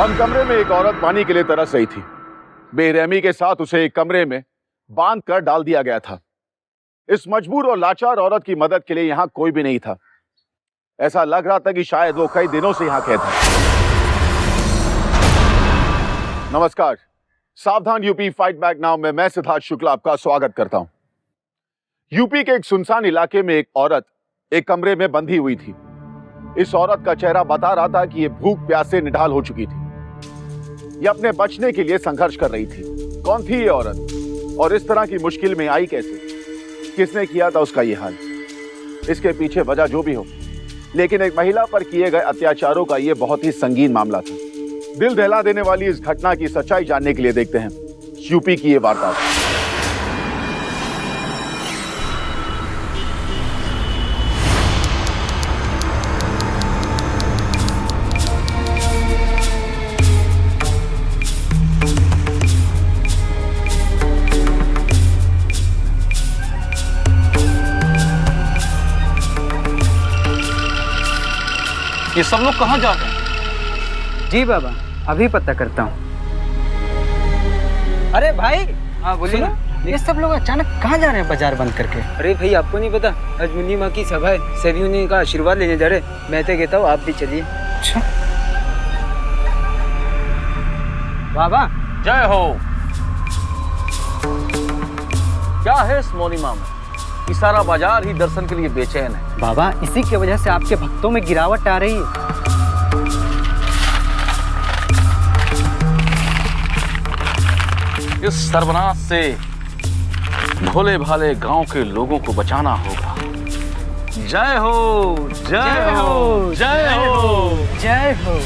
बंद कमरे में एक औरत पानी के लिए तरस रही थी। बेरहमी के साथ उसे एक कमरे में बांध कर डाल दिया गया था। इस मजबूर और लाचार औरत की मदद के लिए यहां कोई भी नहीं था। ऐसा लग रहा था कि शायद वो कई दिनों से यहां कैद है। नमस्कार, सावधान यूपी फाइट बैक नाउ में मैं सिद्धार्थ शुक्ला आपका स्वागत करता हूं। यूपी के एक सुनसान इलाके में एक औरत एक कमरे में बंधी हुई थी। इस औरत का चेहरा बता रहा था कि ये भूख प्यास से निढाल हो चुकी थी। ये अपने बचने के लिए संघर्ष कर रही थी। कौन थी ये औरत और इस तरह की मुश्किल में आई कैसे? किसने किया था उसका ये हाल? इसके पीछे वजह जो भी हो, लेकिन एक महिला पर किए गए अत्याचारों का ये बहुत ही संगीन मामला था। दिल दहला देने वाली इस घटना की सच्चाई जानने के लिए देखते हैं यूपी की ये वार्ता। ये सब लोग कहाँ जा रहे हैं? जी बाबा, अभी पता करता हूँ। अरे भाई, हाँ बोलिए ना। ये सब लोग अचानक कहाँ जा रहे हैं बाजार बंद करके? अरे भाई आपको नहीं पता, आज मुन्नी माँ की सभा है, सभी उन्हीं का आशीर्वाद लेने जा रहे। मैं तो कहता हूँ आप भी चलिए। अच्छा बाबा, जय हो। क्या है इस मौनी माँ में? ये सारा बाजार ही दर्शन के लिए बेचैन है। बाबा इसी की वजह से आपके भक्तों में गिरावट आ रही है। इस सर्वनाश से भोले भाले गांव के लोगों को बचाना होगा। जय हो, जय हो, जय हो, जय हो।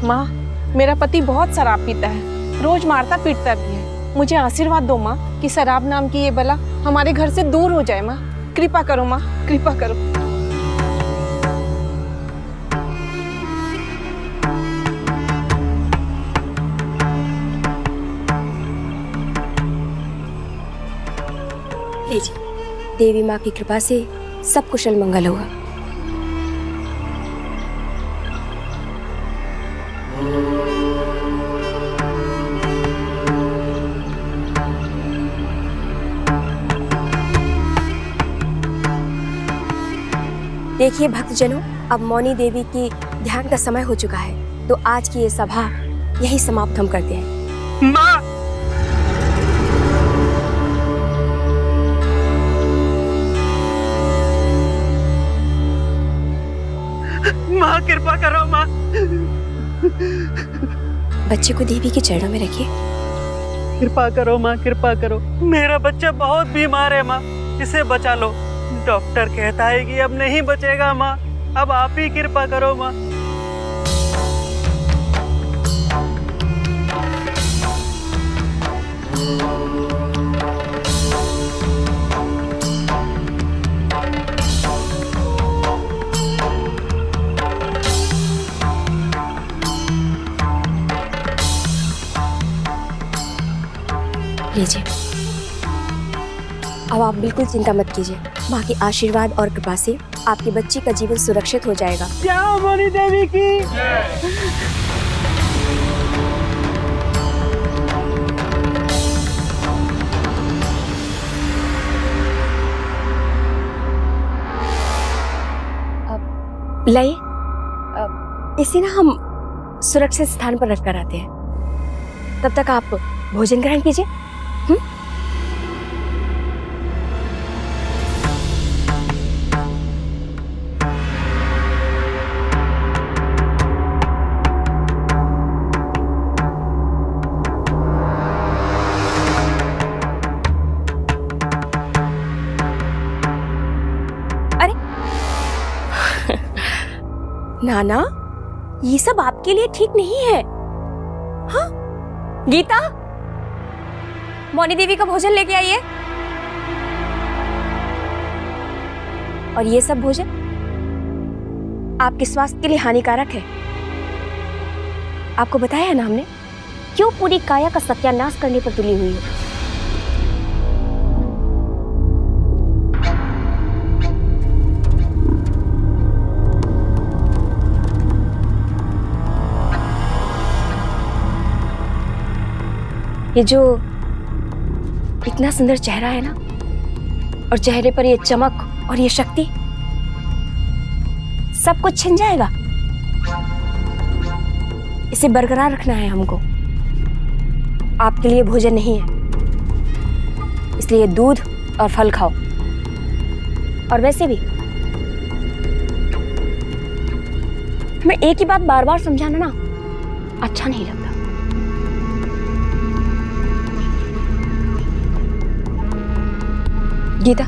माँ, मेरा पति बहुत शराब पीता है, रोज मारता पीटता भी है। मुझे आशीर्वाद दो माँ कि शराब नाम की ये बला हमारे घर से दूर हो जाए। माँ कृपा करो, माँ कृपा करो। लीजिए, देवी माँ की कृपा से सब कुशल मंगल होगा। देखिए भक्तजनों, अब मौनी देवी की ध्यान का समय हो चुका है, तो आज की ये सभा यही समाप्त हम करते हैं। माँ, माँ कृपा करो माँ। बच्चे को देवी के चरणों में रखिए। कृपा करो माँ, कृपा करो। मेरा बच्चा बहुत बीमार है माँ, इसे बचा लो। डॉक्टर कहता है कि अब नहीं बचेगा माँ, अब आप ही कृपा करो माँ। लीजिए, अब आप बिल्कुल चिंता मत कीजिए। माँ के आशीर्वाद और कृपा से आपकी बच्ची का जीवन सुरक्षित हो जाएगा। जय मौनी देवी की। लाइए, इसे ना हम सुरक्षित स्थान पर रखकर आते हैं। तब तक आप भोजन ग्रहण कीजिए। नाना, ये सब आपके लिए ठीक नहीं है। हाँ? गीता, मौनी देवी का भोजन लेके आइए। और ये सब भोजन आपके स्वास्थ्य के लिए हानिकारक है। आपको बताया है ना हमने, क्यों पूरी काया का सत्यानाश करने पर तुली हुई है। ये जो इतना सुंदर चेहरा है ना, और चेहरे पर ये चमक और ये शक्ति, सब कुछ छिन जाएगा। इसे बरकरार रखना है हमको। आपके लिए भोजन नहीं है, इसलिए दूध और फल खाओ। और वैसे भी मैं एक ही बात बार बार समझाना ना अच्छा नहीं लगता। गीता,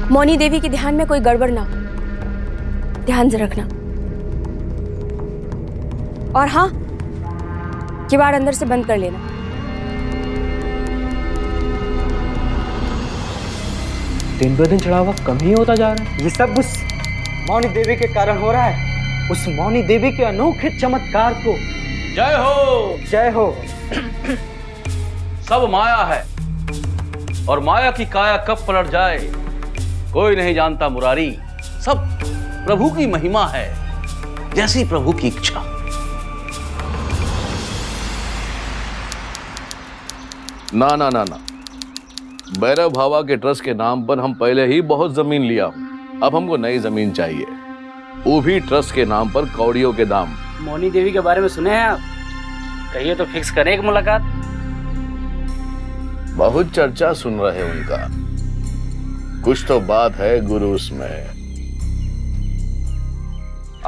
मौनी देवी के ध्यान में कोई गड़बड़ ना हो, ध्यान से रखना। और हाँ, किवाड़ अंदर से बंद कर लेना। दिन ब दिन चढ़ावा कम ही होता जा रहा है। ये सब उस मौनी देवी के कारण हो रहा है। उस मौनी देवी के अनोखे चमत्कार को जय हो। जय हो। सब माया है और माया की काया कब पलट जाए कोई नहीं जानता मुरारी। सब प्रभु की महिमा है, जैसी प्रभु की इच्छा। ना ना ना ना, भैरव भावा के ट्रस्ट के नाम पर हम पहले ही बहुत जमीन लिया। अब हमको नई जमीन चाहिए, वो भी ट्रस्ट के नाम पर कौड़ियों के दाम। मौनी देवी के बारे में सुने हैं आप? कहिए तो फिक्स करें एक मुलाकात। बहुत चर्चा सुन रहे उनका, कुछ तो बात है गुरु उसमें।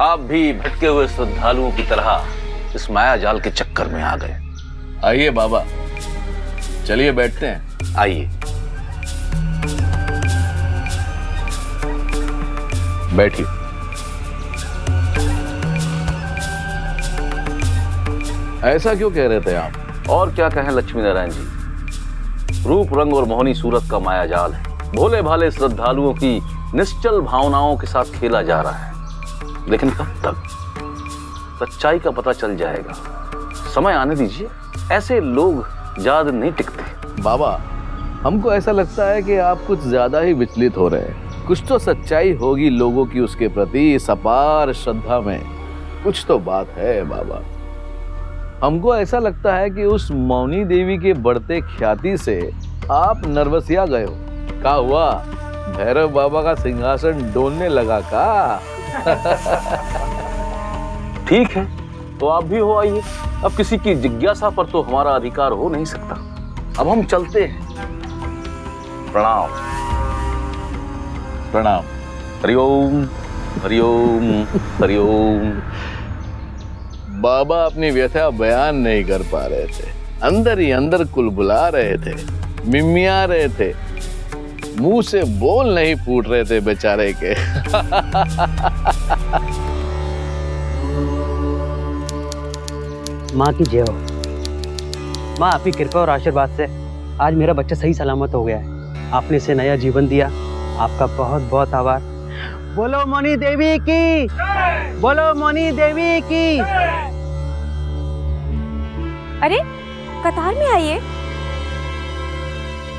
आप भी भटके हुए श्रद्धालुओं की तरह इस माया जाल के चक्कर में आ गए। आइए बाबा, चलिए बैठते हैं। आइए बैठिए। ऐसा क्यों कह रहे थे आप? और क्या कहें लक्ष्मी नारायण जी, रूप रंग और मोहनी सूरत का माया जाल है। भोले भाले श्रद्धालुओं की निश्चल भावनाओं के साथ खेला जा रहा है। लेकिन कब तक? सच्चाई का पता चल जाएगा, समय आने दीजिए। ऐसे लोग ज्यादा नहीं टिकते। बाबा, हमको ऐसा लगता है कि आप कुछ ज्यादा ही विचलित हो रहे हैं। कुछ तो सच्चाई होगी लोगों की उसके प्रति इस अपार श्रद्धा में। कुछ तो बात है बाबा। हमको ऐसा लगता है कि उस मौनी देवी के बढ़ते ख्याति से आप नर्वसिया गए हो। क्या हुआ, भैरव बाबा का सिंहासन डोलने लगा का? ठीक है, तो आप भी हो आइए। अब किसी की जिज्ञासा पर तो हमारा अधिकार हो नहीं सकता। अब हम चलते हैं। प्रणाम। प्रणाम। हरिओम हरिओम हरिओम। बाबा अपनी व्यथा बयान नहीं कर पा रहे थे, अंदर ही अंदर कुलबुला रहे थे, मिमिया रहे थे, मुंह से बोल नहीं फूट रहे थे बेचारे के। माँ की जय हो। माँ, आपकी कृपा और आशीर्वाद से आज मेरा बच्चा सही सलामत हो गया है। आपने इसे नया जीवन दिया, आपका बहुत बहुत आभार। बोलो मौनी देवी की, बोलो मौनी देवी की। अरे, कतार में आइए,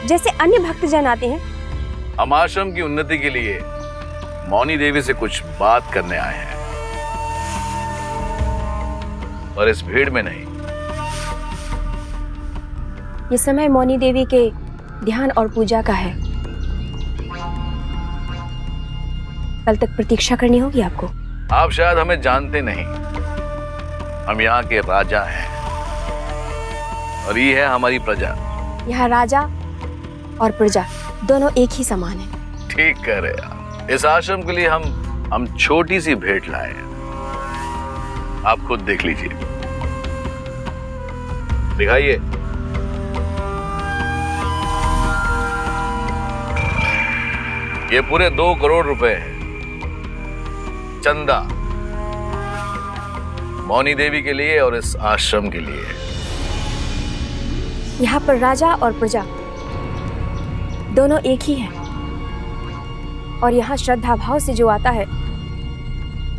जैसे अन्य भक्तजन आते हैं। हम आश्रम की उन्नति के लिए मौनी देवी से कुछ बात करने आए हैं, और इस भीड़ में नहीं। ये समय मौनी देवी के ध्यान और पूजा का है। कल तक प्रतीक्षा करनी होगी आपको। आप शायद हमें जानते नहीं, हम यहाँ के राजा हैं और ये है हमारी प्रजा। यहाँ राजा और प्रजा दोनों एक ही समान है। ठीक कह रहे आप। इस आश्रम के लिए हम छोटी सी भेंट लाए हैं, आप खुद देख लीजिए। दिखाइए। ये पूरे 2 करोड़ रुपए हैं। चंदा मौनी देवी के लिए और इस आश्रम के लिए। यहाँ पर राजा और प्रजा दोनों एक ही हैं, और यहाँ श्रद्धा भाव से जो आता है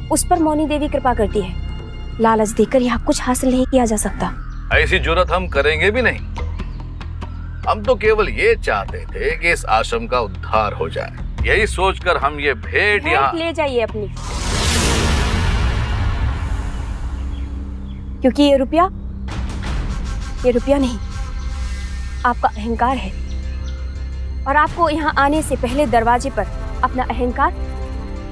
उस पर मौनी देवी कृपा करती है। लालच देकर यहाँ कुछ हासिल नहीं किया जा सकता। ऐसी जुर्रत हम करेंगे भी नहीं। हम तो केवल ये चाहते थे कि इस आश्रम का उद्धार हो जाए। यही सोचकर हम ये भेंट यहाँ ले जाइए अपनी, क्योंकि ये रुपया नहीं, आपका अहंकार है। और आपको यहाँ आने से पहले दरवाजे पर अपना अहंकार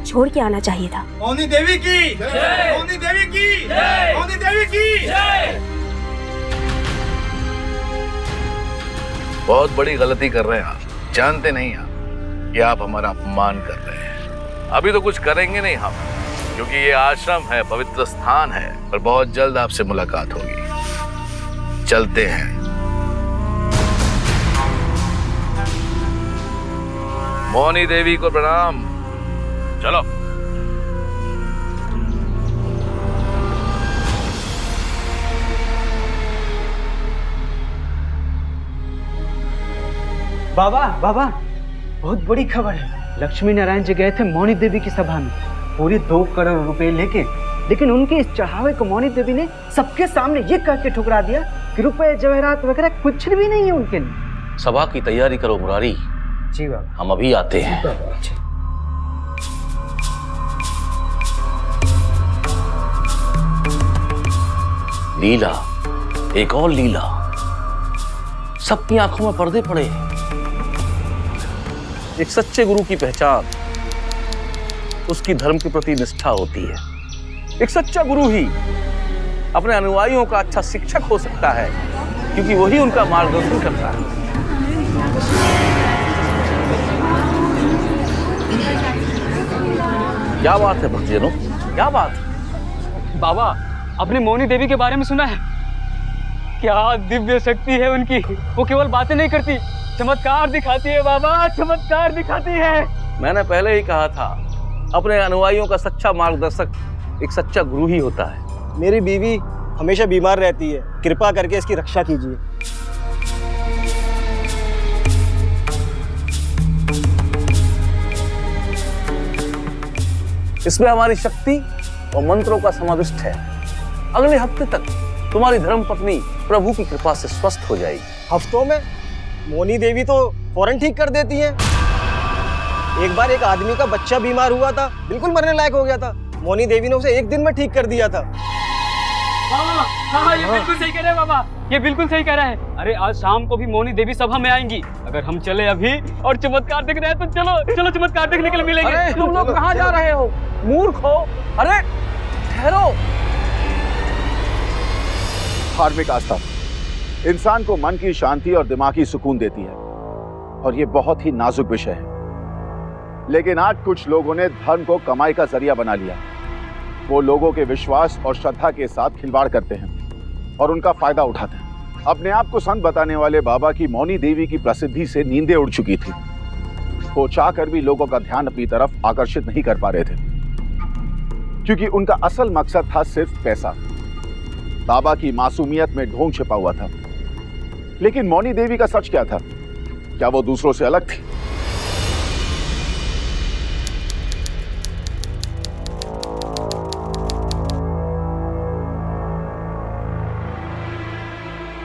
छोड़ के आना चाहिए था। मौनी देवी की जय, मौनी देवी की जय, मौनी देवी की जय। बहुत बड़ी गलती कर रहे हैं आप। जानते नहीं आप कि आप हमारा अपमान कर रहे हैं। अभी तो कुछ करेंगे नहीं हम, क्योंकि ये आश्रम है, पवित्र स्थान है। पर बहुत जल्द आपसे मुलाकात होगी। चलते हैं। मौनी देवी को प्रणाम। चलो। बाबा बहुत बड़ी खबर है। लक्ष्मी नारायण जी गए थे मौनी देवी की सभा में पूरे 2 करोड़ रुपए लेके, लेकिन उनके इस चढ़ावे को मौनी देवी ने सबके सामने ये कह के ठुकरा दिया कि रुपए जवाहरात वगैरह कुछ भी नहीं है उनके लिए। सभा की तैयारी करो मुरारी। जी बाबा। हम अभी आते हैं। लीला, एक और लीला। सबकी आंखों में पर्दे पड़े हैं। एक सच्चे गुरु की पहचान उसकी धर्म के प्रति निष्ठा होती है। एक सच्चा गुरु ही अपने अनुयायियों का अच्छा शिक्षक हो सकता है, क्योंकि वही उनका मार्गदर्शन करता है। क्या बात है भक्तजनों, क्या बात है? बाबा, आपने मौनी देवी के बारे में सुना है? क्या दिव्य शक्ति है उनकी। वो केवल बातें नहीं करती, चमत्कार दिखाती है बाबा, चमत्कार दिखाती है। मैंने पहले ही कहा था, अपने अनुयायियों का सच्चा मार्गदर्शक एक सच्चा गुरु ही होता है। मेरी बीवी हमेशा बीमार रहती है, कृपा करके इसकी रक्षा कीजिए। इसमें हमारी शक्ति और मंत्रों का समाविष्ट है। अगले हफ्ते तक तुम्हारी धर्मपत्नी प्रभु की कृपा से स्वस्थ हो जाएगी। हफ्तों में? मौनी देवी तो फौरन ठीक कर देती हैं। एक बार एक आदमी का बच्चा बीमार हुआ था, बिल्कुल मरने लायक हो गया था। मौनी देवी ने उसे 1 दिन में ठीक कर दिया था। हाँ, ये बिल्कुल सही कह रहे हैं बाबा, ये बिल्कुल सही कह रहा है। अरे आज शाम को भी मौनी देवी सभा में आएंगी। अगर हम चले अभी और चमत्कार देख रहे हैं तो चलो चमत्कार देखने के लिए मिलेंगे। अरे तुम लोग कहाँ जा रहे हो? मूर्ख हो? अरे ठहरो। धार्मिक आस्था इंसान को मन की शांति और दिमागी सुकून देती है, और ये बहुत ही नाजुक विषय है। लेकिन आज कुछ लोगों ने धर्म को कमाई का जरिया बना लिया। वो लोगों के विश्वास और श्रद्धा के साथ खिलवाड़ करते हैं और उनका फायदा उठाते हैं। अपने आप को संत बताने वाले बाबा की मौनी देवी की प्रसिद्धि से नींदें उड़ चुकी थी। वो चाहकर भी लोगों का ध्यान अपनी तरफ आकर्षित नहीं कर पा रहे थे, क्योंकि उनका असल मकसद था सिर्फ पैसा। बाबा की मासूमियत में ढोंग छिपा हुआ था। लेकिन मौनी देवी का सच क्या था? क्या वो दूसरों से अलग थी?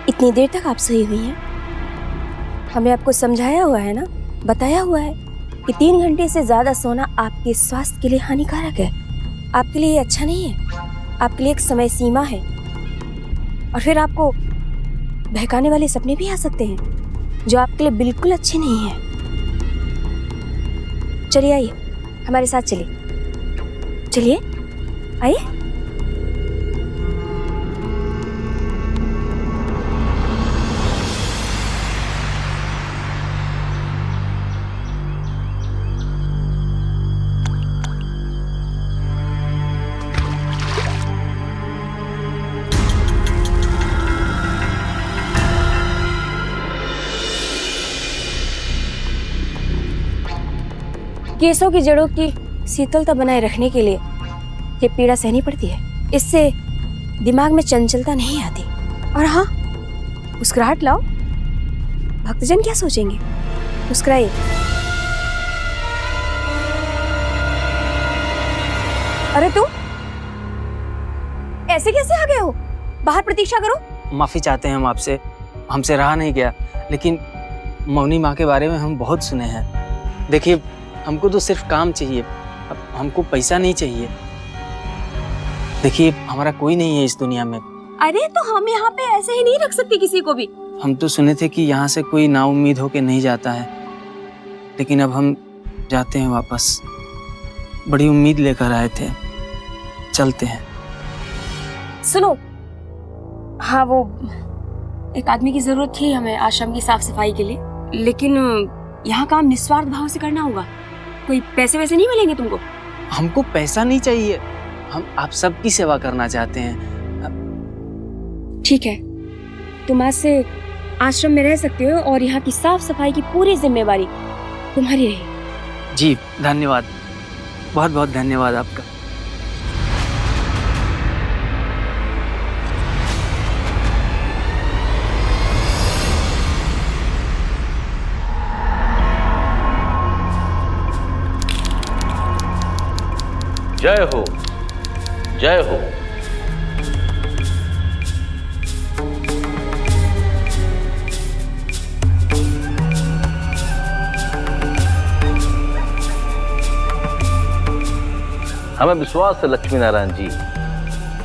इतनी देर तक आप सोई हुई हैं? हमने आपको समझाया हुआ है ना, बताया हुआ है कि 3 घंटे से ज्यादा सोना आपके स्वास्थ्य के लिए हानिकारक है। आपके लिए अच्छा नहीं है। आपके लिए एक समय सीमा है, और फिर आपको बहकाने वाले सपने भी आ सकते हैं जो आपके लिए बिल्कुल अच्छे नहीं हैं। चलिए आइए, हमारे साथ चलिए। चलिए आइए। केसों की जड़ों की शीतलता बनाए रखने के लिए ये पीड़ा सहनी पड़ती है, इससे दिमाग में चंचलता नहीं आती। और हाँ, मुस्कुराहट लाओ, भक्तजन क्या सोचेंगे, मुस्कुराइए। अरे तुम ऐसे कैसे आ गए हो? बाहर प्रतीक्षा करो। माफी चाहते हैं हम आपसे, हमसे रहा नहीं गया, लेकिन मौनी माँ के बारे में हम बहुत सुने हैं। देखिए, हमको तो सिर्फ काम चाहिए, अब हमको पैसा नहीं चाहिए। देखिए, हमारा कोई नहीं है इस दुनिया में। अरे तो हम यहाँ पे ऐसे ही नहीं रख सकते किसी को भी। हम तो सुने थे कि यहाँ से कोई नाउम्मीद होके नहीं जाता है, लेकिन अब हम जाते हैं वापस। बड़ी उम्मीद लेकर आए थे, चलते हैं। सुनो, हाँ वो एक आदमी की जरूरत थी हमें आश्रम की साफ सफाई के लिए, लेकिन यहाँ काम निस्वार्थ भाव से करना होगा। कोई पैसे वैसे नहीं मिलेंगे तुमको। हमको पैसा नहीं चाहिए, हम आप सबकी सेवा करना चाहते हैं। ठीक है, तुम आज से आश्रम में रह सकते हो और यहाँ की साफ सफाई की पूरी जिम्मेवारी तुम्हारी रहेगी। जी धन्यवाद, बहुत बहुत धन्यवाद आपका। जय हो, जय हो। हमें विश्वास है लक्ष्मी नारायण जी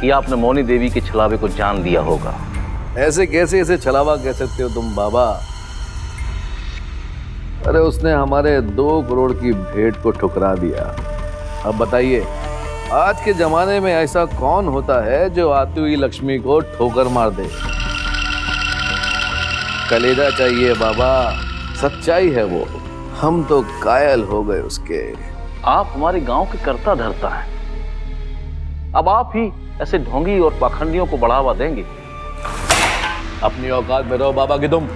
कि आपने मौनी देवी के छलावे को जान लिया होगा। ऐसे कैसे इसे छलावा कह सकते हो तुम बाबा? अरे उसने हमारे 2 करोड़ की भेंट को ठुकरा दिया। अब बताइए, आज के जमाने में ऐसा कौन होता है जो आती हुई लक्ष्मी को ठोकर मार दे? कलेजा चाहिए बाबा, सच्चाई है वो। हम तो कायल हो गए उसके। आप हमारे गांव के कर्ता धर्ता हैं, अब आप ही ऐसे ढोंगी और पाखंडियों को बढ़ावा देंगे? अपनी औकात में रहो बाबा की तुम।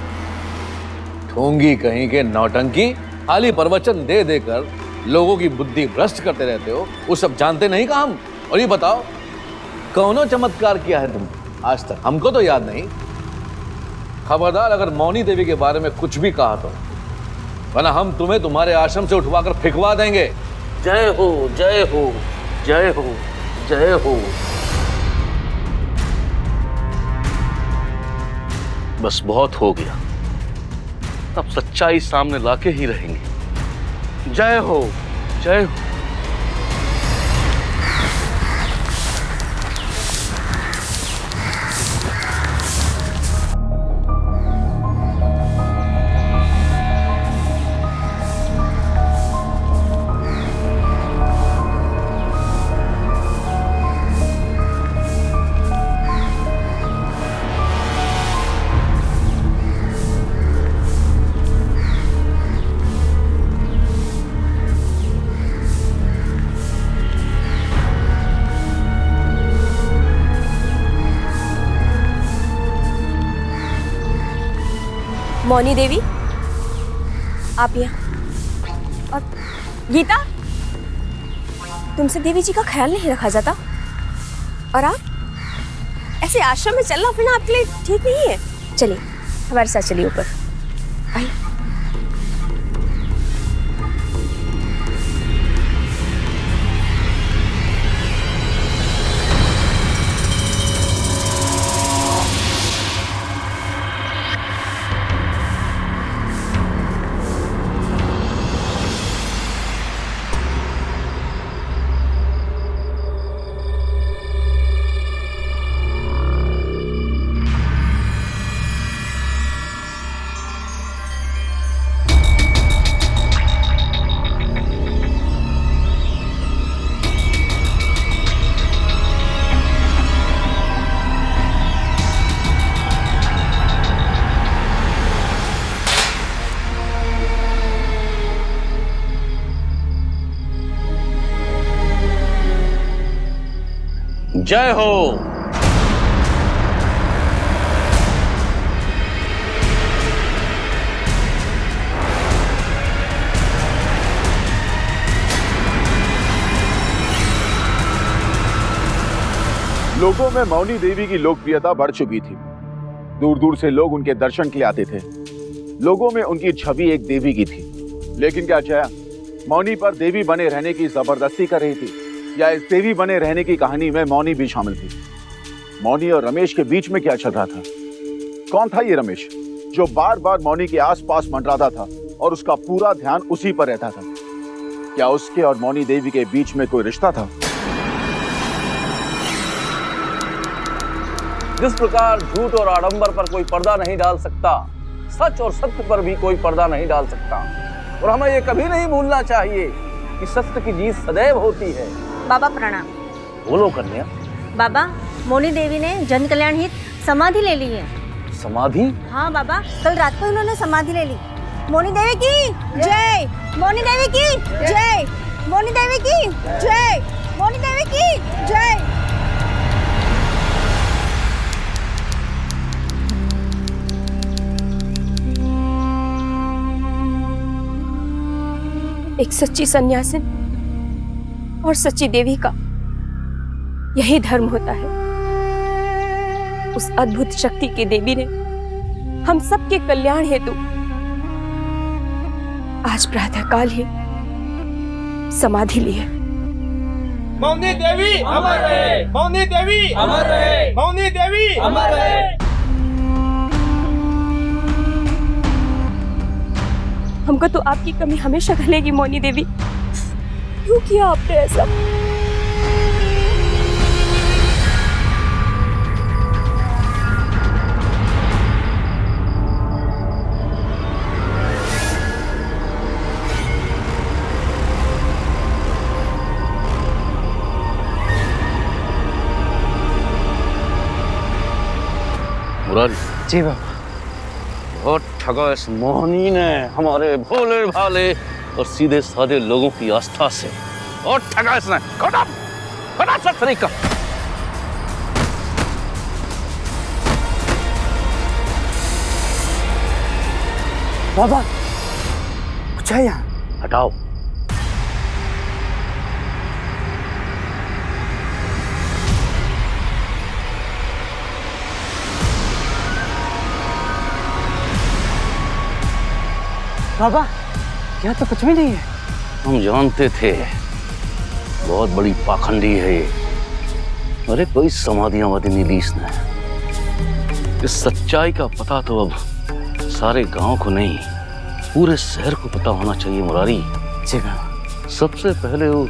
ठोंगी कहीं के नौटंकी, खाली प्रवचन दे देकर लोगों की बुद्धि भ्रष्ट करते रहते हो। वो सब जानते नहीं का हम? और ये बताओ, कौनो चमत्कार किया है तुम आज तक? हमको तो याद नहीं। खबरदार अगर मौनी देवी के बारे में कुछ भी कहा तो, वरना हम तुम्हें तुम्हारे आश्रम से उठवाकर फेंकवा देंगे। जय हो, जय हो, जय हो, जय हो। बस बहुत हो गया, अब सच्चाई सामने लाके ही रहेंगे। जय हो, जय हो। मौनी देवी, आप यहाँ। और गीता, तुमसे देवी जी का ख्याल नहीं रखा जाता, और आप ऐसे आश्रम में चलना फिरना आपके लिए ठीक नहीं है। चलिए हमारे साथ चलिए ऊपर, आइए। जय हो। लोगों में मौनी देवी की लोकप्रियता बढ़ चुकी थी। दूर दूर से लोग उनके दर्शन के लिए आते थे। लोगों में उनकी छवि एक देवी की थी। लेकिन क्या जया मौनी पर देवी बने रहने की जबरदस्ती कर रही थी, या इस देवी बने रहने की कहानी में मौनी भी शामिल थी? मौनी और रमेश के बीच में क्या चल रहा था? कौन था ये रमेश जो बार बार मौनी के आसपास मंडराता था और उसका पूरा ध्यान उसी पर रहता था? क्या उसके और मौनी देवी के बीच में कोई रिश्ता था? जिस प्रकार झूठ और आडंबर पर कोई पर्दा नहीं डाल सकता, सच और सत्य पर भी कोई पर्दा नहीं डाल सकता। और हमें ये कभी नहीं भूलना चाहिए कि सत्य की जीत सदैव होती है। बाबा प्रणाम। बोलो कन्या। बाबा, मौनी देवी ने जन कल्याण हित समाधि ले ली है। समाधि? हाँ बाबा, कल रात को उन्होंने समाधि ले ली। मौनी देवी की जय, मौनी देवी की जय, मौनी देवी की जय, मौनी देवी की जय। एक सच्ची सन्यासिन और सच्ची देवी का यही धर्म होता है। उस अद्भुत शक्ति की देवी ने हम सबके कल्याण हेतु आज प्रातःकाल ही समाधि ली है। मौनी देवी अमर रहे, मौनी देवी अमर रहे, मौनी देवी अमर रहे। हमको तो आपकी कमी हमेशा खलेगी मौनी देवी। क्यों किया आपने ऐसा? मुरारी, जी बाबा। बहुत ठगा इस मोहनी ने हमारे भोले भाले और सीधे साधे लोगों की आस्था से। और ठगा इसने। खड़ा सब तरीका। बाबा कुछ है यहाँ? हटाओ। बाबा यहाँ तो कुछ भी नहीं है। हम जानते थे बहुत बड़ी पाखंडी है ये। अरे कोई समाधियां वादी नहीं ली इसने। इस सच्चाई का पता तो अब सारे गांव को नहीं पूरे शहर को पता होना चाहिए मुरारी। जी बाबा। सबसे पहले वो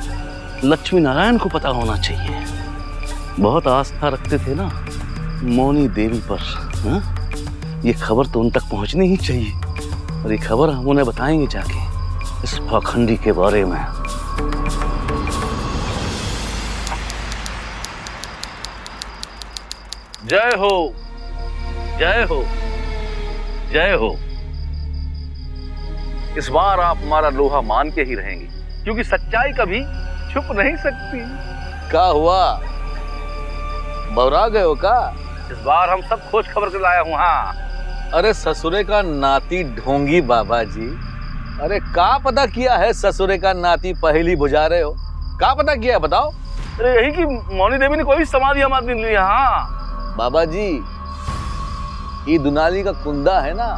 लक्ष्मी नारायण को पता होना चाहिए। बहुत आस्था रखते थे ना मौनी देवी पर। हा? ये खबर तो उन तक पहुंचनी ही चाहिए। और ये खबर हम उन्हें बताएंगे जाके इस पाखंडी के बारे में। जय हो, जय हो, जय हो। इस बार आप हमारा लोहा मान के ही रहेंगे, क्योंकि सच्चाई कभी छुप नहीं सकती। क्या हुआ, बौरा गए हो का? इस बार हम सब खोज खबर के लाया हूँ। हाँ। अरे ससुरे का नाती ढोंगी बाबा जी। अरे का पता किया है ससुरे का नाती पहली बुझा रहे हो? का पता किया है बताओ? अरे यही कि मौनी देवी ने कोई भी समाधि हमारे दिन लिया। हाँ बाबा जी, ये दुनाली का कुंदा है ना,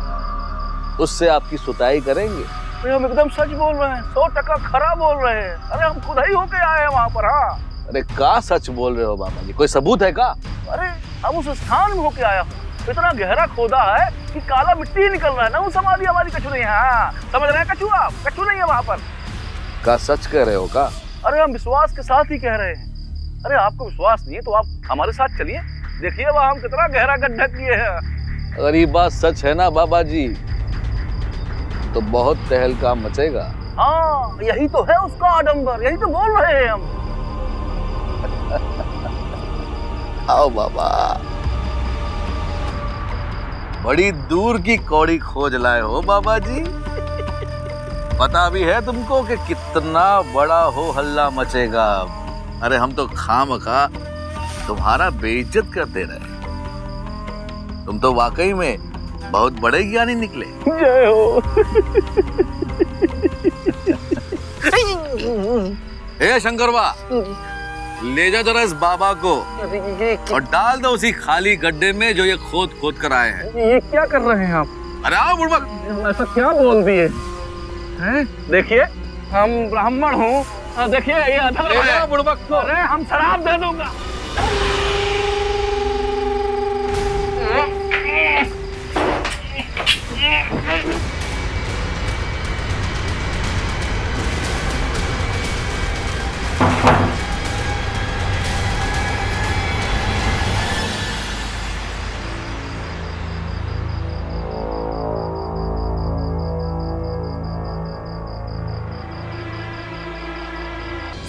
उससे आपकी सुताई करेंगे। अरे हम एकदम सच बोल रहे हैं, 100% खरा बोल रहे हैं। अरे हम खुद ही होके आए हैं वहाँ पर। हाँ। अरे का सच बोल रहे हो बाबा जी? कोई सबूत है का? अरे हम उस स्थान में होके आया हूँ। इतना गहरा खोदा है कि काला मिट्टी निकल रहा है ना। वो समाधि हमारी कछु नहीं है। हाँ। समझ रहे हैं कछु? आप कछु नहीं है वहाँ पर। का सच कह रहे हो का? अरे हम विश्वास के साथ ही कह रहे हैं। अरे आपको विश्वास नहीं है तो आप हमारे साथ चलिए, देखिए वहाँ हम कितना गहरा गड्ढा किए हैं। अगर ये बात सच है ना बाबा जी, तो बहुत तहलका मचेगा। हाँ यही तो है उसका आडंबर, यही तो बोल रहे हैं हम। आओ बाबा, बड़ी दूर की कौड़ी खोज लाए हो बाबा जी। पता भी है तुमको कि कितना बड़ा हो हल्ला मचेगा। अरे हम तो खामखा तुम्हारा बेइज्जत करते रहे। तुम तो वाकई में बहुत बड़े ज्ञानी निकले। जय हो। हे शंकरवा, ले जा जरा इस बाबा को और डाल दो उसी खाली गड्ढे में जो ये खोद खोद कर आए हैं। ये क्या कर रहे हैं आप? अरे आओ बुड़बक। ऐसा क्या बोल दिए हैं? देखिए हम ब्राह्मण हूँ, देखिए ये अधर्म बुड़बक को, अरे हम शराब दे दूंगा।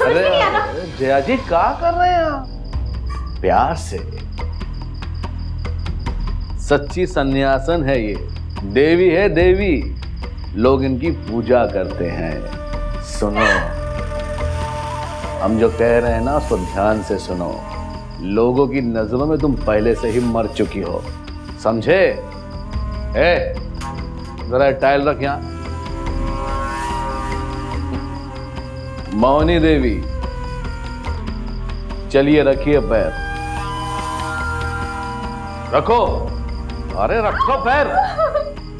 अरे जया जी क्या कर रहे हैं आप? प्यार से। सच्ची सन्यासन है ये, देवी है देवी, लोग इनकी पूजा करते हैं। सुनो, हम जो कह रहे हैं ना उसको ध्यान से सुनो। लोगों की नजरों में तुम पहले से ही मर चुकी हो, समझे? जरा टाइल रख यहां। मोहिनी देवी, चलिए रखिए पैर। रखो, अरे रखो पैर।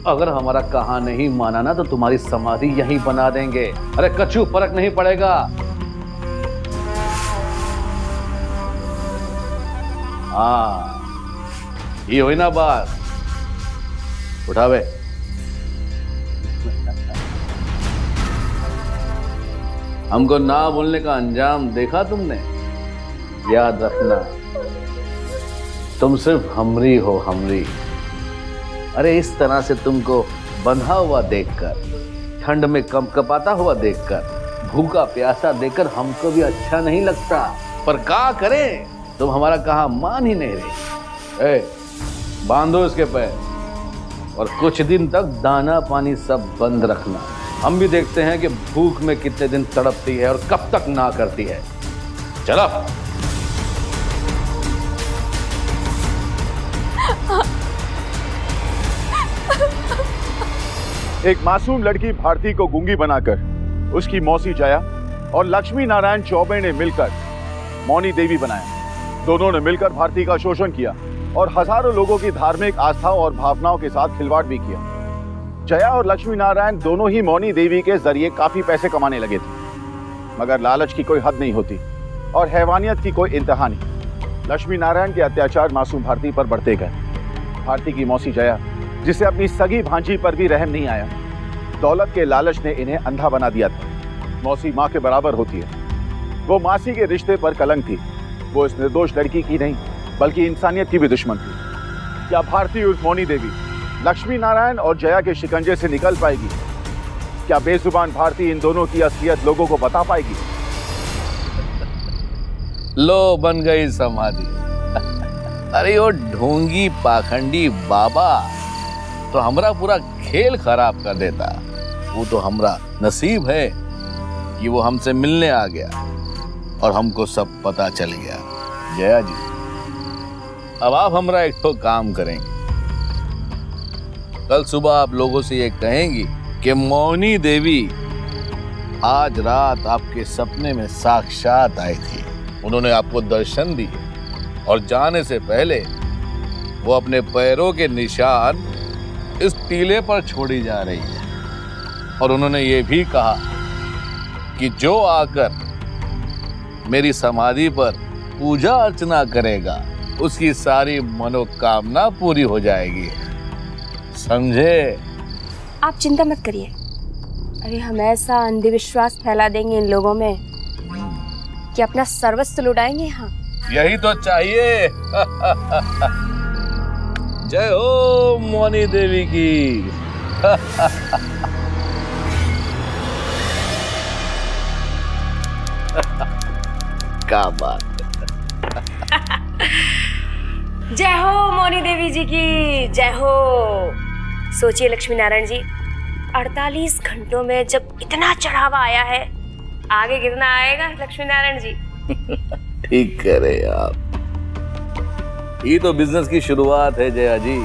अगर हमारा कहा नहीं माना ना तो तुम्हारी समाधि यहीं बना देंगे। अरे कछु फर्क नहीं पड़ेगा। हाँ, ये हुई ना बात। उठावे। हमको ना बोलने का अंजाम देखा तुमने? याद रखना, तुम सिर्फ हमरी हो, हमरी। अरे इस तरह से तुमको बंधा हुआ देखकर, ठंड में कंपकपाता हुआ देखकर, भूखा प्यासा देखकर हमको भी अच्छा नहीं लगता। पर क्या करें, तुम हमारा कहा मान ही नहीं रहे। बांधो इसके पैर और कुछ दिन तक दाना पानी सब बंद रखना। हम भी देखते हैं कि भूख में कितने दिन तड़पती है और कब तक ना करती है। चलो। एक मासूम लड़की भारती को गूंगी बनाकर उसकी मौसी जया और लक्ष्मी नारायण चौबे ने मिलकर मौनी देवी बनाया। दोनों ने मिलकर भारती का शोषण किया और हजारों लोगों की धार्मिक आस्थाओं और भावनाओं के साथ खिलवाड़ भी किया। जया और लक्ष्मी नारायण दोनों ही मौनी देवी के जरिए काफी पैसे कमाने लगे थे, मगर लालच की कोई हद नहीं होती और हैवानियत की कोई इंतहा नहीं। लक्ष्मी नारायण के अत्याचार मासूम भारती पर बढ़ते गए। भारती की मौसी जया, जिसे अपनी सगी भांजी पर भी रहम नहीं आया, दौलत के लालच ने इन्हें अंधा बना दिया था। मौसी माँ के बराबर होती है, वो मासी के रिश्ते पर कलंक थी। वो इस निर्दोष लड़की की नहीं बल्कि इंसानियत की भी दुश्मन थी। क्या भारती उर्फ मौनी देवी लक्ष्मी नारायण और जया के शिकंजे से निकल पाएगी? क्या बेजुबान भारती इन दोनों की असलियत लोगों को बता पाएगी? लो, बन गई समाधि। अरे वो ढोंगी पाखंडी बाबा तो हमारा पूरा खेल खराब कर देता। वो तो हमारा नसीब है कि वो हमसे मिलने आ गया और हमको सब पता चल गया। जया जी, अब आप हमारा एक तो काम करेंगे। कल सुबह आप लोगों से ये कहेंगी कि मौनी देवी आज रात आपके सपने में साक्षात आई थी। उन्होंने आपको दर्शन दिए और जाने से पहले वो अपने पैरों के निशान इस टीले पर छोड़ी जा रही है। और उन्होंने ये भी कहा कि जो आकर मेरी समाधि पर पूजा अर्चना करेगा उसकी सारी मनोकामना पूरी हो जाएगी। समझे? आप चिंता मत करिए। अरे हम ऐसा अंधविश्वास फैला देंगे इन लोगों में कि अपना सर्वस्व लुटाएंगे यहाँ। यही तो चाहिए। जय हो मौनी देवी की। क्या बात। जय हो मौनी देवी जी की, जय हो। सोचिए लक्ष्मी नारायण जी, 48 घंटों में जब इतना चढ़ावा आया है, आगे कितना आएगा लक्ष्मी नारायण जी? ठीक करे आप। ये तो बिजनेस की शुरुआत है जया जी।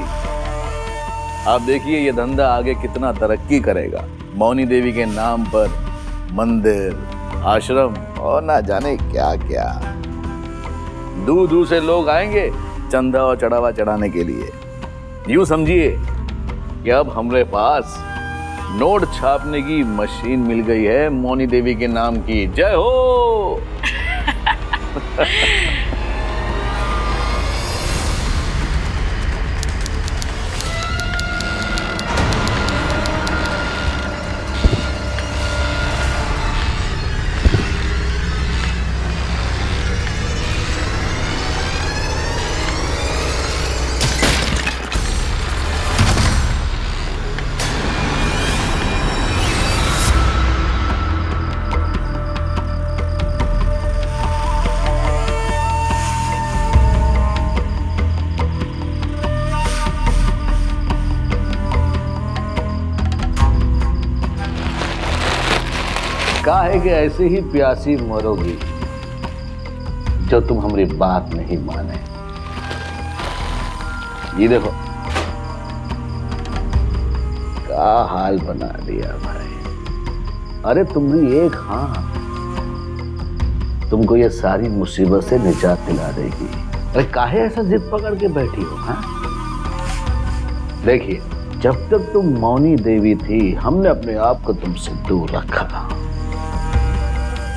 आप देखिए ये धंधा आगे कितना तरक्की करेगा। मौनी देवी के नाम पर मंदिर, आश्रम और ना जाने क्या क्या। दूर दूर से लोग आएंगे चंदा और चढ़ावा चढ़ाने के लिए। यूं समझिए कि अब हमारे पास नोट छापने की मशीन मिल गई है मौनी देवी के नाम की। जय हो। काहे कि ऐसे ही प्यासी मरोगी जो तुम हमारी बात नहीं माने। ये देखो क्या हाल बना दिया भाई। अरे तुम्हारी एक हाँ तुमको ये सारी मुसीबत से निजात दिला देगी। अरे काहे ऐसा जिद पकड़ के बैठी हो? हाँ देखिए, जब तक तुम मौनी देवी थी हमने अपने आप को तुमसे दूर रखा,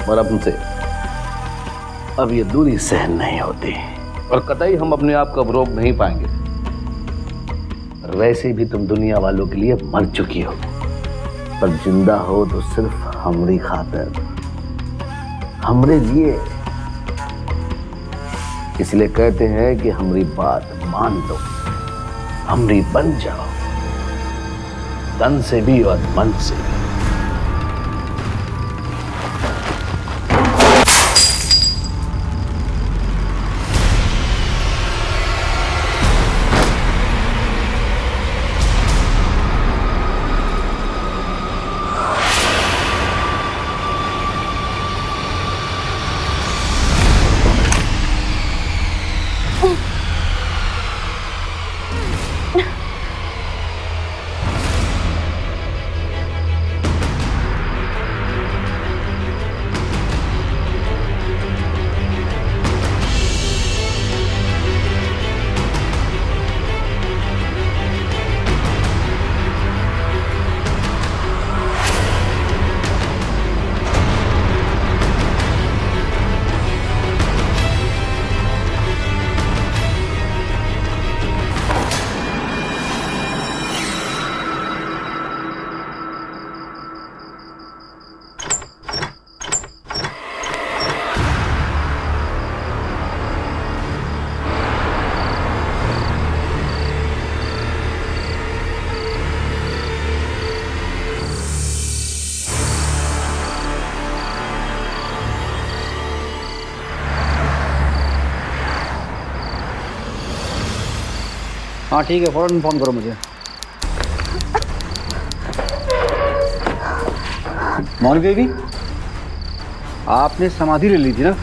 और अब ये दूरी सहन नहीं होती और कतई हम अपने आप को अब रोक नहीं पाएंगे। और वैसे भी तुम दुनिया वालों के लिए मर चुकी हो, पर जिंदा हो तो सिर्फ हमारी खातिर, हमरे लिए। इसलिए कहते हैं कि हमारी बात मान लो, हमरी बन जाओ, तन से भी और मन से भी। हाँ ठीक है, फौरन फोन करो मुझे। मौनी देवी, आपने समाधि ले ली थी ना?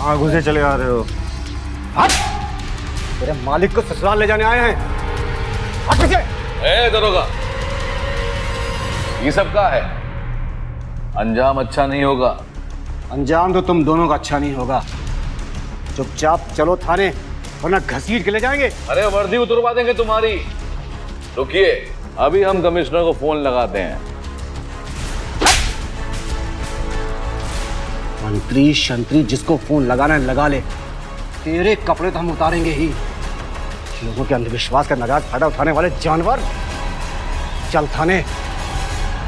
कहाँ घुसे चले आ रहे हो? हट! तेरे मालिक को ससुराल ले जाने आए हैं। हट पीछे! ए दरोगा, ये सब क्या है? अंजाम अच्छा नहीं होगा। अंजाम तो तुम दोनों का अच्छा नहीं होगा। चुपचाप चलो थाने, वरना घसीट के ले जाएंगे। अरे वर्दी उतरवा देंगे तुम्हारी। रुकिए, अभी हम कमिश्नर को फोन लगाते हैं। मंत्री शंत्री जिसको फोन लगाना है लगा ले, तेरे कपड़े तो हम उतारेंगे ही। लोगों के अंधविश्वास का नाजायज फायदा उठाने वाले जानवर, चल थाने।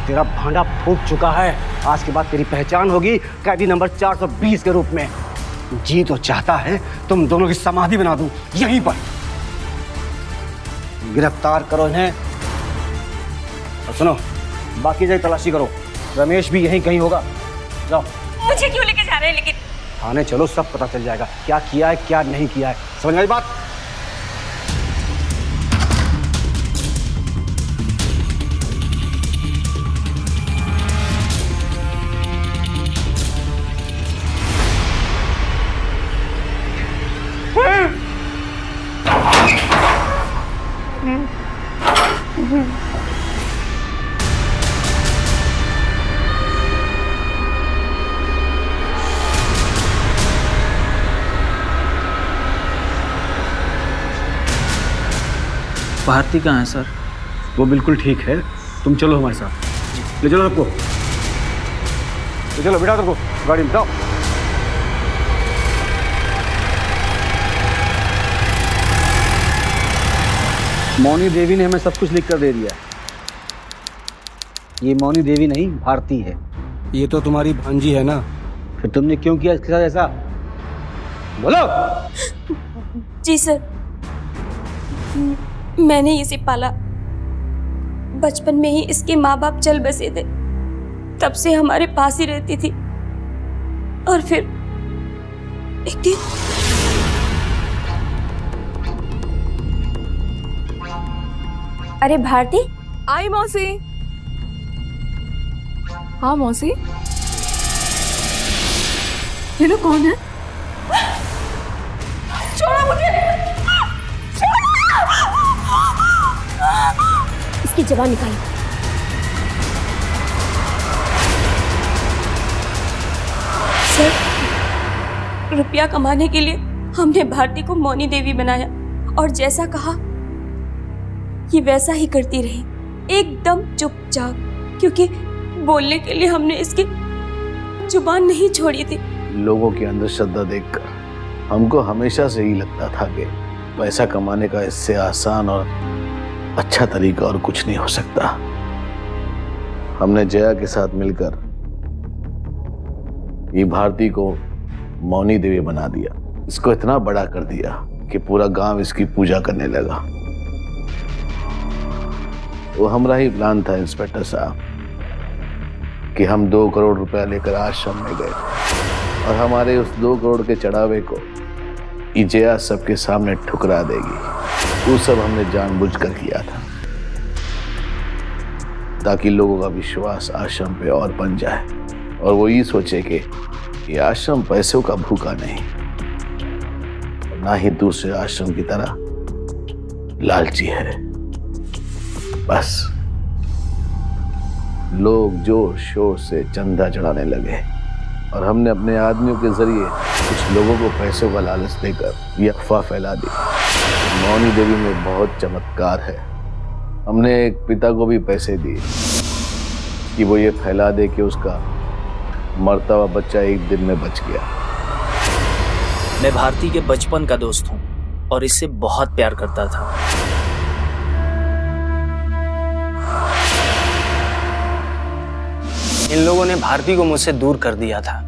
तेरा भांडा फूट चुका है। आज के बाद तेरी पहचान होगी कैदी नंबर 420 के रूप में। जी तो चाहता है तुम दोनों की समाधि बना दूं यहीं पर। गिरफ्तार करो इन्हें और सुनो, बाकी जगह तलाशी करो। रमेश भी यहीं कहीं होगा। जाओ। मुझे क्यों लेके जा रहे हैं लेकिन? थाने चलो, सब पता चल जाएगा क्या किया है क्या नहीं किया है। समझ में आई बात? भारती कहाँ है सर? वो बिल्कुल ठीक है, तुम चलो हमारे साथ। ले चलो सबको, ले चलो, बिठा सबको गाड़ी में, बिठाओ। मौनी देवी ने हमें सब कुछ लिख कर दे दिया। ये मौनी देवी नहीं, भारती है। ये तो तुम्हारी भांजी है ना, फिर तुमने क्यों किया इसके साथ ऐसा? बोलो। जी सर, मैंने इसे पाला। बचपन में ही इसके माँ बाप चल बसे थे, तब से हमारे पास ही रहती थी। और फिर एक दिन अरे भारती। आई मौसी। हाँ मौसी, ये लोग कौन है? छोड़ो मुझे, इसकी जबान निकालो। सर, रुपया कमाने के लिए हमने भारती को मौनी देवी बनाया और जैसा कहा ये वैसा ही करती रही, एकदम चुपचाप, क्योंकि बोलने के लिए हमने इसकी जुबान नहीं छोड़ी थी। लोगों के अंदर श्रद्धा देखकर हमको हमेशा से ही लगता था कि पैसा कमाने का इससे आसान और अच्छा तरीका और कुछ नहीं हो सकता। हमने जया के साथ मिलकर ये भारती को मौनी देवी बना दिया, इसको इतना बड़ा कर दिया कि पूरा गांव इसकी पूजा करने लगा। वो हमारा ही प्लान था इंस्पेक्टर साहब कि हम 2 करोड़ रुपया लेकर आश्रम में गए और हमारे उस 2 करोड़ के चढ़ावे को जया सबके सामने ठुकरा देगी। वो सब हमने जानबूझकर किया था ताकि लोगों का विश्वास आश्रम पे और बन जाए और वो ये सोचे कि ये आश्रम पैसों का भूखा नहीं, ना ही दूसरे आश्रम की तरह लालची है। बस लोग जोर शोर से चंदा चढ़ाने लगे और हमने अपने आदमियों के जरिए कुछ लोगों को पैसों का लालच देकर ये अफवाह फैला दी। मौनी देवी में बहुत चमत्कार है। हमने एक पिता को भी पैसे दिए कि वो ये फैला दे कि उसका मरता हुआ बच्चा एक दिन में बच गया। मैं भारती के बचपन का दोस्त हूँ और इससे बहुत प्यार करता था। इन लोगों ने भारती को मुझसे दूर कर दिया था।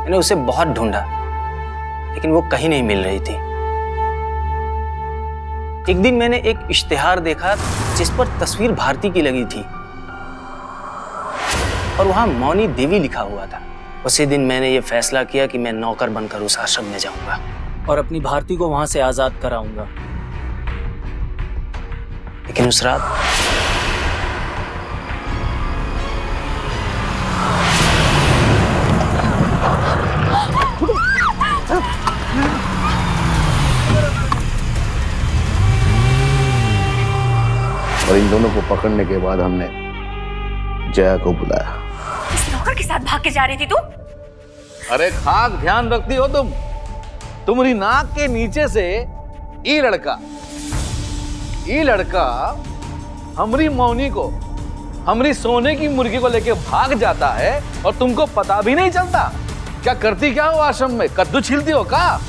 मैंने उसे बहुत ढूंढा लेकिन वो कहीं नहीं मिल रही थी। एक दिन मैंने एक इश्तिहार देखा जिस पर तस्वीर भारती की लगी थी और वहां मौनी देवी लिखा हुआ था। उसी दिन मैंने ये फैसला किया कि मैं नौकर बनकर उस आश्रम में जाऊंगा और अपनी भारती को वहां से आजाद कराऊंगा। लेकिन उस रात और इन दोनों को पकड़ने के बाद हमने जया को बुलाया। इस नौकर के साथ भाग के जा रही थी तू? अरे खाक ध्यान रखती हो तुम। तुम्हारी नाक के नीचे से ये लड़का हमारी मौनी को, हमारी सोने की मुर्गी को लेके भाग जाता है और तुमको पता भी नहीं चलता। क्या करती क्या हो आश्रम में? कद्दू छीलती हो का?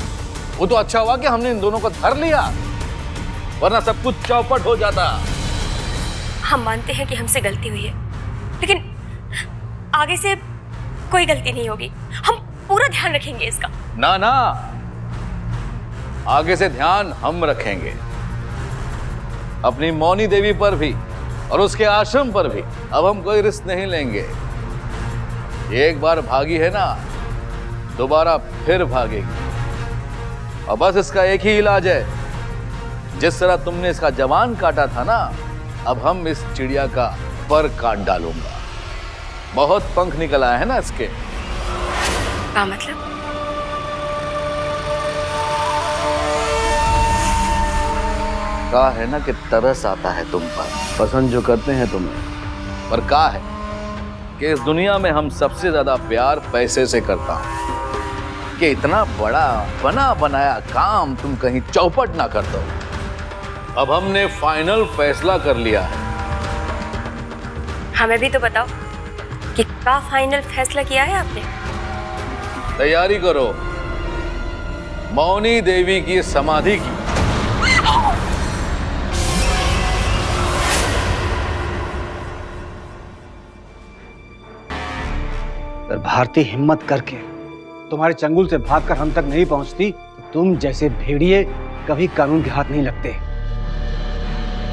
वो तो अच्छा हुआ कि हमने इन दोनों को धर लिया, वरना सब कुछ चौपट हो जाता। हम मानते हैं कि हमसे गलती हुई है, लेकिन आगे से कोई गलती नहीं होगी। हम पूरा ध्यान रखेंगे इसका। ना ना, आगे से ध्यान हम रखेंगे, अपनी मौनी देवी पर भी और उसके आश्रम पर भी। अब हम कोई रिस्क नहीं लेंगे। एक बार भागी है ना, दोबारा फिर भागेगी। और बस इसका एक ही इलाज है, जिस तरह तुमने इसका जवान काटा था ना, अब हम इस चिड़िया का पर काट डालूंगा। बहुत पंख निकल आए हैं ना इसके। क्या मतलब? कहा है ना कि तरस आता है तुम पर, पसंद जो करते हैं तुम्हें। पर कहा है कि इस दुनिया में हम सबसे ज्यादा प्यार पैसे से करता हूं, कि इतना बड़ा बना बनाया काम तुम कहीं चौपट ना कर दो। अब हमने फाइनल फैसला कर लिया है। हमें भी तो बताओ कि क्या फाइनल फैसला किया है आपने? तैयारी करो मौनी देवी की समाधि की। अगर भारती हिम्मत करके तुम्हारे चंगुल से भागकर हम तक नहीं पहुंचती तो तुम जैसे भेड़िए कभी कानून के हाथ नहीं लगते।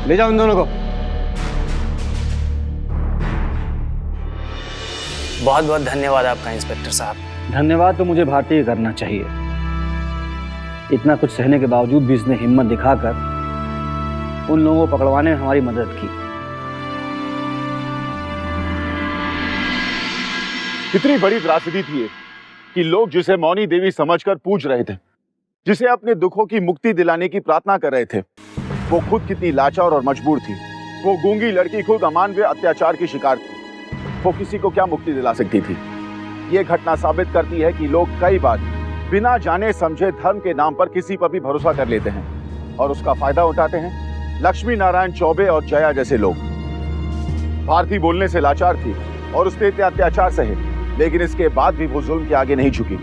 ले जाओ इन दोनों को। बहुत बहुत धन्यवाद आपका इंस्पेक्टर साहब। धन्यवाद तो मुझे भारती को करना चाहिए। इतना कुछ सहने के बावजूद भी इसने हिम्मत दिखाकर उन लोगों को पकड़वाने में हमारी मदद की। कितनी बड़ी त्रासदी थी ये कि लोग जिसे मौनी देवी समझकर पूज रहे थे, जिसे अपने दुखों की मुक्ति दिलाने की प्रार्थना कर रहे थे, वो खुद कितनी लाचार और मजबूर थी। वो गूंगी लड़की खुद अमानवीय अत्याचार की शिकार थी। वो किसी को क्या मुक्ति दिला सकती थी? ये घटना साबित करती है कि लोग कई बार बिना जाने समझे धर्म के नाम पर किसी पर भी भरोसा कर लेते हैं और उसका फायदा उठाते हैं। लक्ष्मी नारायण चौबे और जया जैसे लोग। भारती बोलने से लाचार थी और उसने इतने अत्याचार सहे, लेकिन इसके बाद भी वो जुल्म के आगे नहीं झुकी।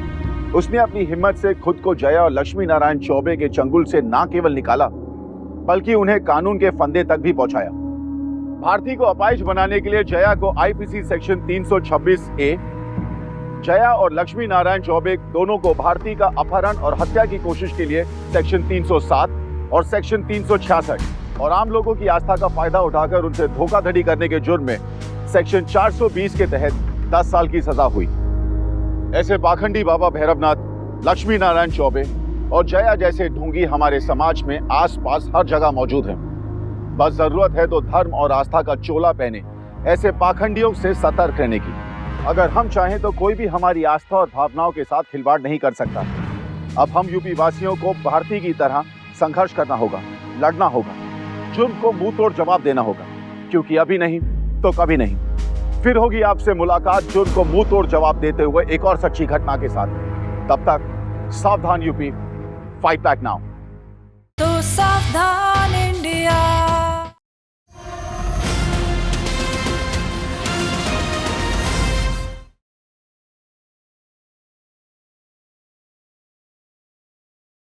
उसने अपनी हिम्मत से खुद को जया और लक्ष्मी नारायण चौबे के चंगुल से न केवल निकाला, बल्कि उन्हें कानून के फंदे तक भी पहुंचाया। भारती को अपाहिज बनाने के लिए जया को आईपीसी सेक्शन 326A, जया और लक्ष्मी नारायण चौबे दोनों को भारती का अपहरण और हत्या की कोशिश के लिए सेक्शन 307 और सेक्शन 366 और आम लोगों की आस्था का फायदा उठाकर उनसे धोखाधड़ी करने के जुर्म में सेक्शन 420 के तहत 10 साल की सजा हुई। ऐसे पाखंडी बाबा भैरवनाथ, लक्ष्मी नारायण चौबे और जया जैसे ढोंगी हमारे समाज में आसपास हर जगह मौजूद हैं। बस जरूरत है तो धर्म और आस्था का चोला पहने ऐसे पाखंडियों से सतर्क रहने की। अगर हम चाहें तो कोई भी हमारी आस्था और भावनाओं के साथ खिलवाड़ नहीं कर सकता। अब हम यूपी वासियों को भारती की तरह संघर्ष करना होगा, लड़ना होगा, जुर्म को मुंह तोड़ जवाब देना होगा, क्योंकि अभी नहीं तो कभी नहीं फिर होगी आपसे मुलाकात जुर्म को मुंह तोड़ जवाब देते हुए एक और सच्ची घटना के साथ। तब तक सावधान यूपी, फाइट बैक नाउ। तो सावधान